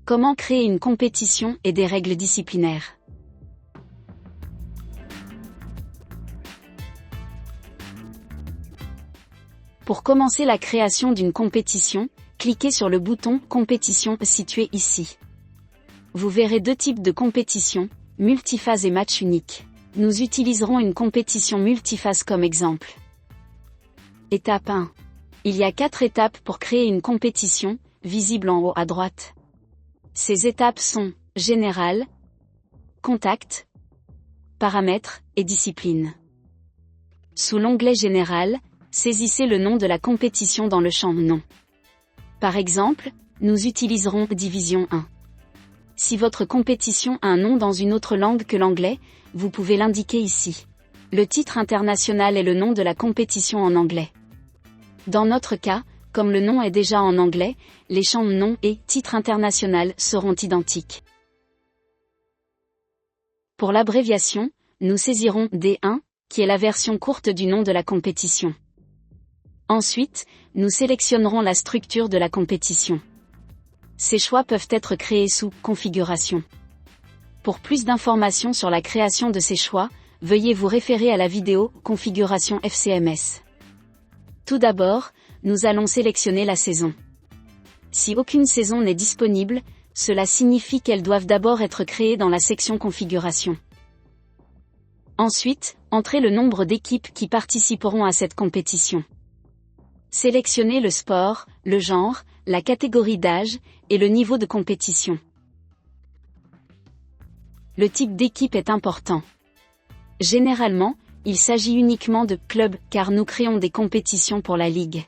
Comment créer une compétition et des règles disciplinaires. Pour commencer la création d'une compétition, cliquez sur le bouton « Compétition » situé ici. Vous verrez deux types de compétitions, multiphase et match unique. Nous utiliserons une compétition multiphase comme exemple. Étape 1. Il y a 4 étapes pour créer une compétition, visibles en haut à droite. Ces étapes sont Général, Contact, Paramètres et Discipline. Sous l'onglet Général, saisissez le nom de la compétition dans le champ Nom. Par exemple, nous utiliserons Division 1. Si votre compétition a un nom dans une autre langue que l'anglais, vous pouvez l'indiquer ici. Le titre international est le nom de la compétition en anglais. Dans notre cas, comme le nom est déjà en anglais, les champs Nom et Titre international seront identiques. Pour l'abréviation, nous saisirons D1, qui est la version courte du nom de la compétition. Ensuite, nous sélectionnerons la structure de la compétition. Ces choix peuvent être créés sous « Configuration ». Pour plus d'informations sur la création de ces choix, veuillez vous référer à la vidéo « Configuration FCMS ». Tout d'abord, nous allons sélectionner la saison. Si aucune saison n'est disponible, cela signifie qu'elles doivent d'abord être créées dans la section Configuration. Ensuite, entrez le nombre d'équipes qui participeront à cette compétition. Sélectionnez le sport, le genre, la catégorie d'âge, et le niveau de compétition. Le type d'équipe est important. Généralement, il s'agit uniquement de clubs car nous créons des compétitions pour la ligue.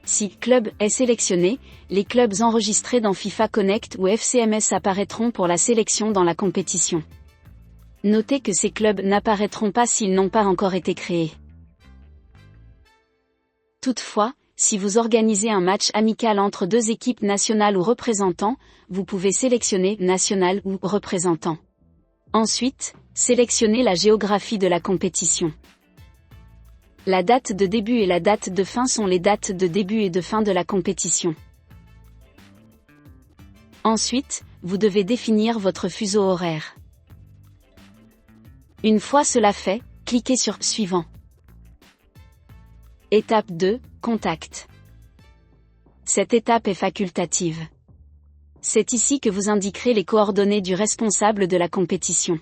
Si club est sélectionné, les clubs enregistrés dans FIFA Connect ou FCMS apparaîtront pour la sélection dans la compétition. Notez que ces clubs n'apparaîtront pas s'ils n'ont pas encore été créés. Toutefois, si vous organisez un match amical entre deux équipes nationales ou représentants, vous pouvez sélectionner national ou représentant. Ensuite, sélectionnez la géographie de la compétition. La date de début et la date de fin sont les dates de début et de fin de la compétition. Ensuite, vous devez définir votre fuseau horaire. Une fois cela fait, cliquez sur « Suivant ». Étape 2, Contact. Cette étape est facultative. C'est ici que vous indiquerez les coordonnées du responsable de la compétition.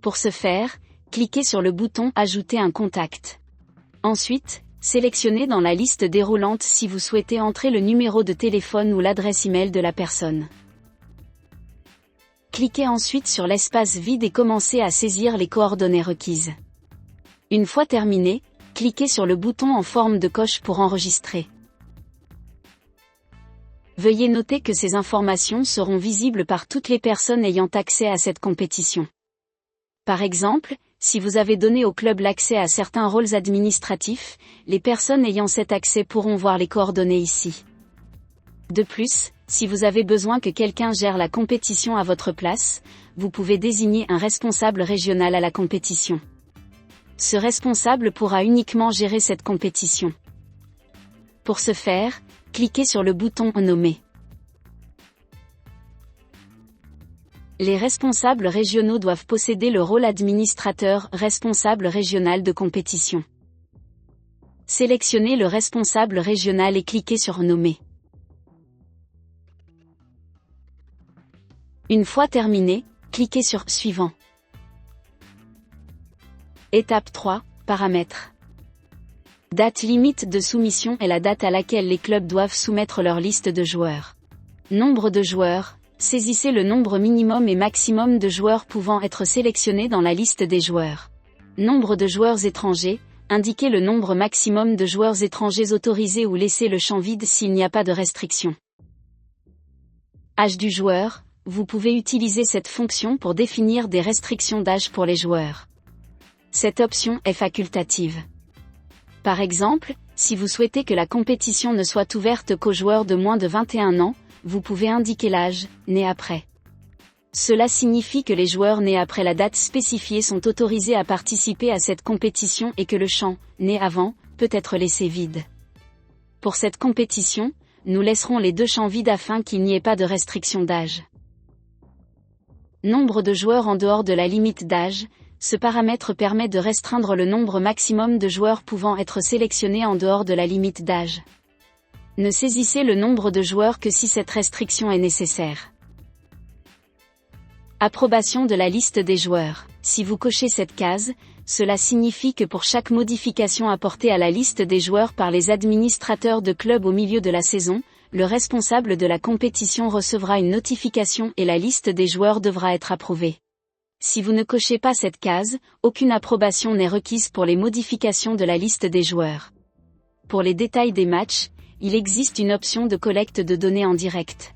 Pour ce faire, cliquez sur le bouton « Ajouter un contact ». Ensuite, sélectionnez dans la liste déroulante si vous souhaitez entrer le numéro de téléphone ou l'adresse email de la personne. Cliquez ensuite sur l'espace vide et commencez à saisir les coordonnées requises. Une fois terminé, cliquez sur le bouton en forme de coche pour enregistrer. Veuillez noter que ces informations seront visibles par toutes les personnes ayant accès à cette compétition. Par exemple, si vous avez donné au club l'accès à certains rôles administratifs, les personnes ayant cet accès pourront voir les coordonnées ici. De plus, si vous avez besoin que quelqu'un gère la compétition à votre place, vous pouvez désigner un responsable régional à la compétition. Ce responsable pourra uniquement gérer cette compétition. Pour ce faire, cliquez sur le bouton « Nommer ». Les responsables régionaux doivent posséder le rôle administrateur responsable régional de compétition. Sélectionnez le responsable régional et cliquez sur « Nommer ». Une fois terminé, cliquez sur « Suivant ». Étape 3, Paramètres. Date limite de soumission est la date à laquelle les clubs doivent soumettre leur liste de joueurs. Nombre de joueurs, saisissez le nombre minimum et maximum de joueurs pouvant être sélectionnés dans la liste des joueurs. Nombre de joueurs étrangers, indiquez le nombre maximum de joueurs étrangers autorisés ou laissez le champ vide s'il n'y a pas de restriction. Âge du joueur, vous pouvez utiliser cette fonction pour définir des restrictions d'âge pour les joueurs. Cette option est facultative. Par exemple, si vous souhaitez que la compétition ne soit ouverte qu'aux joueurs de moins de 21 ans, vous pouvez indiquer l'âge, né après. Cela signifie que les joueurs nés après la date spécifiée sont autorisés à participer à cette compétition et que le champ, né avant, peut être laissé vide. Pour cette compétition, nous laisserons les deux champs vides afin qu'il n'y ait pas de restriction d'âge. Nombre de joueurs en dehors de la limite d'âge, ce paramètre permet de restreindre le nombre maximum de joueurs pouvant être sélectionnés en dehors de la limite d'âge. Ne saisissez le nombre de joueurs que si cette restriction est nécessaire. Approbation de la liste des joueurs. Si vous cochez cette case, cela signifie que pour chaque modification apportée à la liste des joueurs par les administrateurs de club au milieu de la saison, le responsable de la compétition recevra une notification et la liste des joueurs devra être approuvée. Si vous ne cochez pas cette case, aucune approbation n'est requise pour les modifications de la liste des joueurs. Pour les détails des matchs, il existe une option de collecte de données en direct.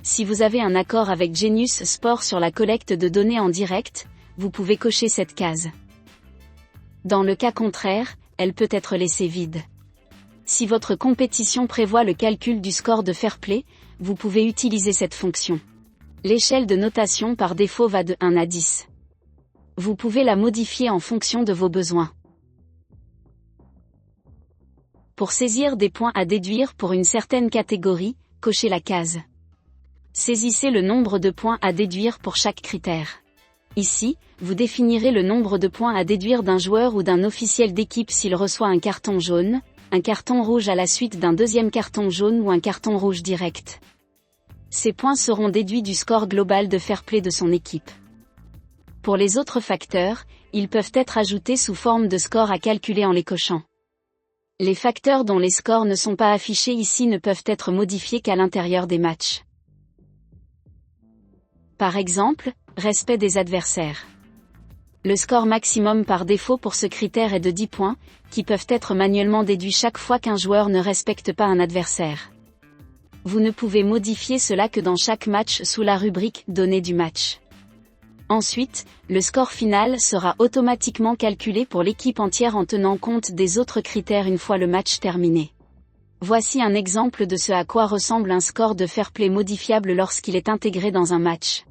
Si vous avez un accord avec Genius Sport sur la collecte de données en direct, vous pouvez cocher cette case. Dans le cas contraire, elle peut être laissée vide. Si votre compétition prévoit le calcul du score de fair play, vous pouvez utiliser cette fonction. L'échelle de notation par défaut va de 1 à 10. Vous pouvez la modifier en fonction de vos besoins. Pour saisir des points à déduire pour une certaine catégorie, cochez la case. Saisissez le nombre de points à déduire pour chaque critère. Ici, vous définirez le nombre de points à déduire d'un joueur ou d'un officiel d'équipe s'il reçoit un carton jaune, un carton rouge à la suite d'un deuxième carton jaune ou un carton rouge direct. Ces points seront déduits du score global de fair play de son équipe. Pour les autres facteurs, ils peuvent être ajoutés sous forme de score à calculer en les cochant. Les facteurs dont les scores ne sont pas affichés ici ne peuvent être modifiés qu'à l'intérieur des matchs. Par exemple, respect des adversaires. Le score maximum par défaut pour ce critère est de 10 points, qui peuvent être manuellement déduits chaque fois qu'un joueur ne respecte pas un adversaire. Vous ne pouvez modifier cela que dans chaque match sous la rubrique « Données du match ». Ensuite, le score final sera automatiquement calculé pour l'équipe entière en tenant compte des autres critères une fois le match terminé. Voici un exemple de ce à quoi ressemble un score de fair play modifiable lorsqu'il est intégré dans un match.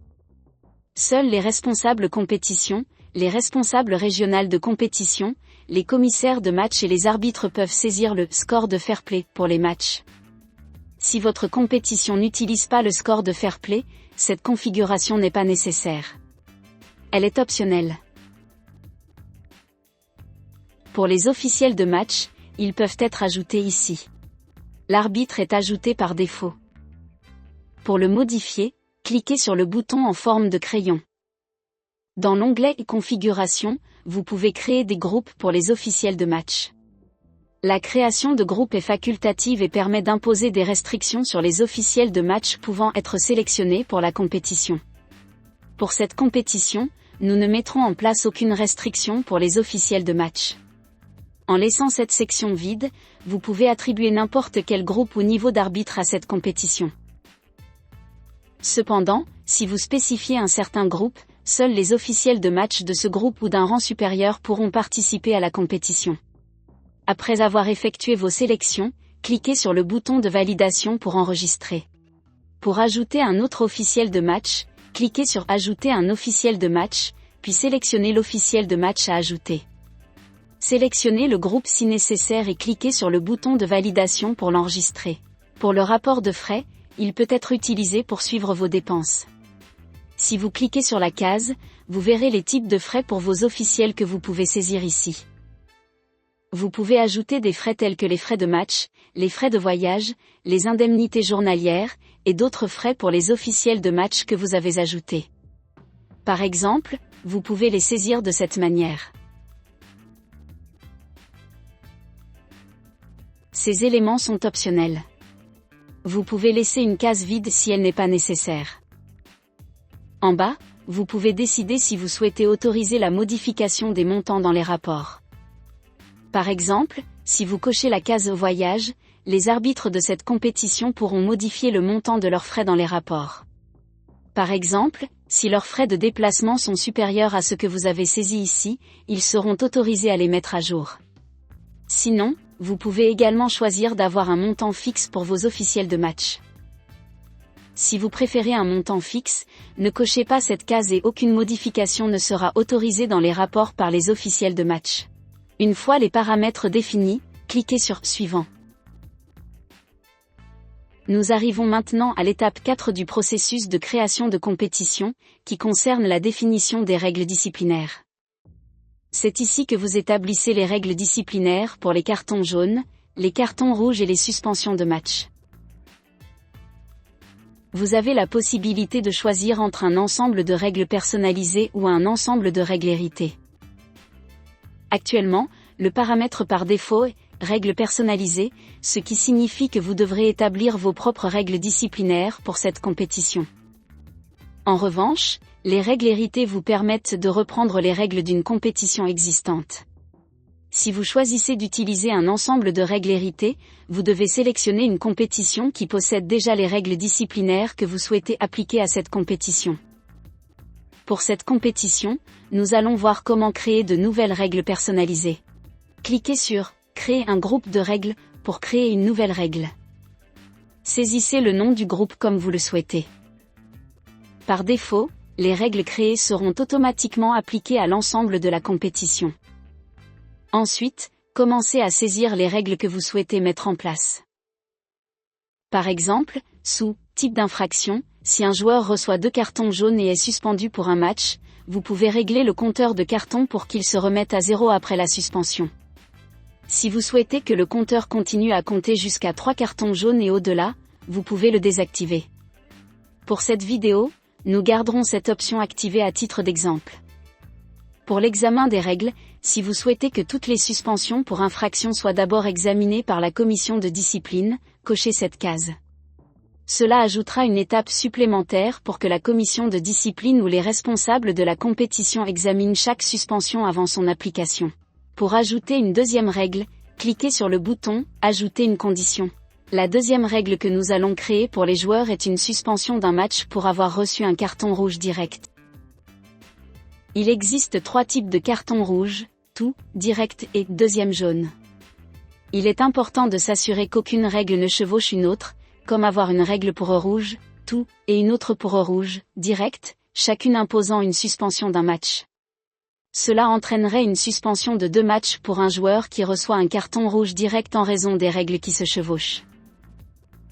Seuls les responsables compétition, les responsables régionales de compétition, les commissaires de match et les arbitres peuvent saisir le « score de fair play » pour les matchs. Si votre compétition n'utilise pas le score de fair play, cette configuration n'est pas nécessaire. Elle est optionnelle. Pour les officiels de match, ils peuvent être ajoutés ici. L'arbitre est ajouté par défaut. Pour le modifier, cliquez sur le bouton en forme de crayon. Dans l'onglet « Configuration », vous pouvez créer des groupes pour les officiels de match. La création de groupes est facultative et permet d'imposer des restrictions sur les officiels de match pouvant être sélectionnés pour la compétition. Pour cette compétition, nous ne mettrons en place aucune restriction pour les officiels de match. En laissant cette section vide, vous pouvez attribuer n'importe quel groupe ou niveau d'arbitre à cette compétition. Cependant, si vous spécifiez un certain groupe, seuls les officiels de match de ce groupe ou d'un rang supérieur pourront participer à la compétition. Après avoir effectué vos sélections, cliquez sur le bouton de validation pour enregistrer. Pour ajouter un autre officiel de match, cliquez sur « Ajouter un officiel de match », puis sélectionnez l'officiel de match à ajouter. Sélectionnez le groupe si nécessaire et cliquez sur le bouton de validation pour l'enregistrer. Pour le rapport de frais, il peut être utilisé pour suivre vos dépenses. Si vous cliquez sur la case, vous verrez les types de frais pour vos officiels que vous pouvez saisir ici. Vous pouvez ajouter des frais tels que les frais de match, les frais de voyage, les indemnités journalières, et d'autres frais pour les officiels de match que vous avez ajoutés. Par exemple, vous pouvez les saisir de cette manière. Ces éléments sont optionnels. Vous pouvez laisser une case vide si elle n'est pas nécessaire. En bas, vous pouvez décider si vous souhaitez autoriser la modification des montants dans les rapports. Par exemple, si vous cochez la case voyage, les arbitres de cette compétition pourront modifier le montant de leurs frais dans les rapports. Par exemple, si leurs frais de déplacement sont supérieurs à ce que vous avez saisi ici, ils seront autorisés à les mettre à jour. Sinon, vous pouvez également choisir d'avoir un montant fixe pour vos officiels de match. Si vous préférez un montant fixe, ne cochez pas cette case et aucune modification ne sera autorisée dans les rapports par les officiels de match. Une fois les paramètres définis, cliquez sur « Suivant ». Nous arrivons maintenant à l'étape 4 du processus de création de compétition, qui concerne la définition des règles disciplinaires. C'est ici que vous établissez les règles disciplinaires pour les cartons jaunes, les cartons rouges et les suspensions de match. Vous avez la possibilité de choisir entre un ensemble de règles personnalisées ou un ensemble de règles héritées. Actuellement, le paramètre par défaut est « règles personnalisées », ce qui signifie que vous devrez établir vos propres règles disciplinaires pour cette compétition. En revanche, les règles héritées vous permettent de reprendre les règles d'une compétition existante. Si vous choisissez d'utiliser un ensemble de règles héritées, vous devez sélectionner une compétition qui possède déjà les règles disciplinaires que vous souhaitez appliquer à cette compétition. Pour cette compétition, nous allons voir comment créer de nouvelles règles personnalisées. Cliquez sur « Créer un groupe de règles » pour créer une nouvelle règle. Saisissez le nom du groupe comme vous le souhaitez. Par défaut, les règles créées seront automatiquement appliquées à l'ensemble de la compétition. Ensuite, commencez à saisir les règles que vous souhaitez mettre en place. Par exemple, sous « Type d'infraction », si un joueur reçoit 2 cartons jaunes et est suspendu pour un match, vous pouvez régler le compteur de cartons pour qu'il se remette à 0 après la suspension. Si vous souhaitez que le compteur continue à compter jusqu'à 3 cartons jaunes et au-delà, vous pouvez le désactiver. Pour cette vidéo, nous garderons cette option activée à titre d'exemple. Pour l'examen des règles, si vous souhaitez que toutes les suspensions pour infraction soient d'abord examinées par la commission de discipline, cochez cette case. Cela ajoutera une étape supplémentaire pour que la commission de discipline ou les responsables de la compétition examinent chaque suspension avant son application. Pour ajouter une deuxième règle, cliquez sur le bouton « Ajouter une condition ». La deuxième règle que nous allons créer pour les joueurs est une suspension d'un match pour avoir reçu un carton rouge direct. Il existe 3 types de cartons rouges, tout, direct et deuxième jaune. Il est important de s'assurer qu'aucune règle ne chevauche une autre, comme avoir une règle pour rouge, tout, et une autre pour rouge, direct, chacune imposant une suspension d'un match. Cela entraînerait une suspension de 2 matchs pour un joueur qui reçoit un carton rouge direct en raison des règles qui se chevauchent.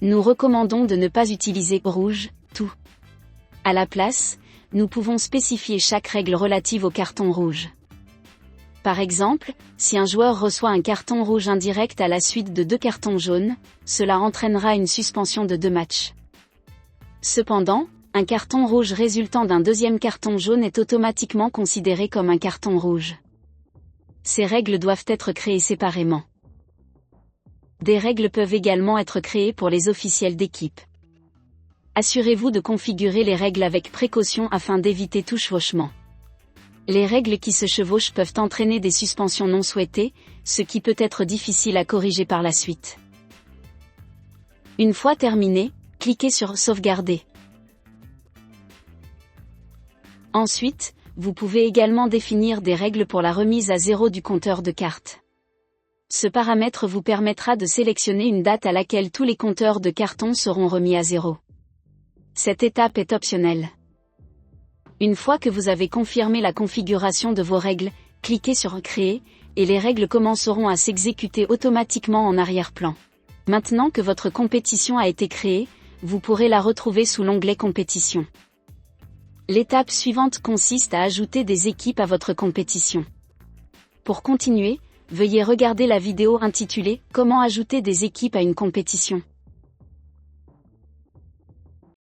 Nous recommandons de ne pas utiliser rouge, tout. À la place, nous pouvons spécifier chaque règle relative au carton rouge. Par exemple, si un joueur reçoit un carton rouge indirect à la suite de 2 cartons jaunes, cela entraînera une suspension de 2 matchs. Cependant, un carton rouge résultant d'un deuxième carton jaune est automatiquement considéré comme un carton rouge. Ces règles doivent être créées séparément. Des règles peuvent également être créées pour les officiels d'équipe. Assurez-vous de configurer les règles avec précaution afin d'éviter tout chevauchement. Les règles qui se chevauchent peuvent entraîner des suspensions non souhaitées, ce qui peut être difficile à corriger par la suite. Une fois terminé, cliquez sur « Sauvegarder ». Ensuite, vous pouvez également définir des règles pour la remise à 0 du compteur de cartes. Ce paramètre vous permettra de sélectionner une date à laquelle tous les compteurs de cartons seront remis à 0. Cette étape est optionnelle. Une fois que vous avez confirmé la configuration de vos règles, cliquez sur « Créer » et les règles commenceront à s'exécuter automatiquement en arrière-plan. Maintenant que votre compétition a été créée, vous pourrez la retrouver sous l'onglet « Compétition ». L'étape suivante consiste à ajouter des équipes à votre compétition. Pour continuer, veuillez regarder la vidéo intitulée « Comment ajouter des équipes à une compétition ».